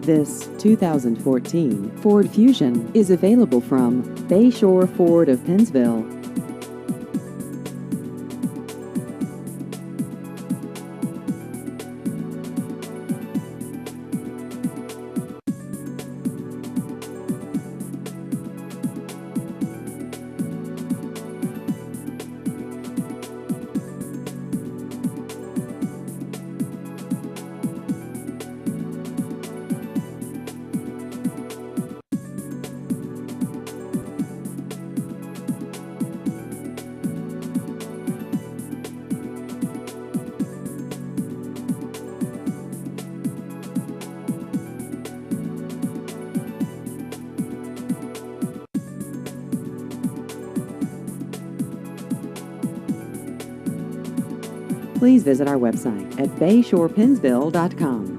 This 2014 Ford Fusion is available from Bayshore Ford of Pennsville. Please visit our website at bayshorepennsville.com.